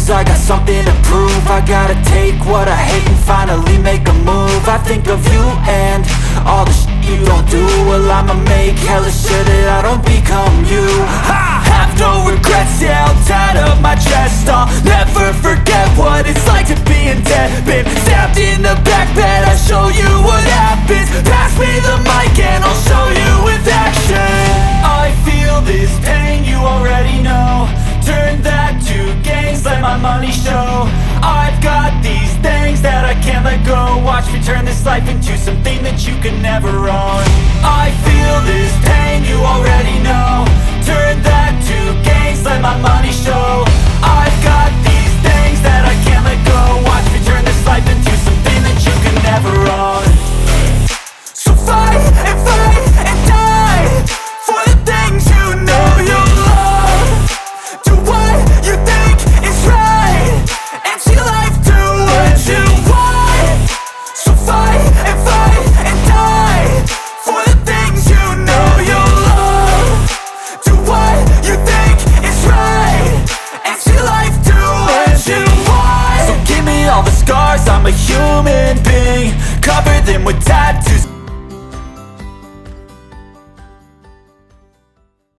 lose, I got something to prove. I gotta take what I hate and finally make a move. I think of you and all the shit you don't do. Well, I'ma make hella sure that I don't become you. I have no regrets, yeah, I'll tie up my chest. I'll never forget what it's like to be in debt. Been stabbed in the back bed, I'll show you what happens. Pass me the mic and I'll show you with action. I feel this pain, you already know. Turn that to gains, let my money show. I've got these things that I can't let go. Watch me turn this life into something that you can never own. I feel this pain, you already know. Turn that to gains, let my money show. I've got these things that I can't let go. Watch me turn this life into something that you can never own. So fight and die for the things you know you love. Do what you think is right and see life do what you want. So fight and die for the things you know you love. Do what you think is right and see life do what you want. So give me all the scars, I'm a human being. Cover them with tattoos.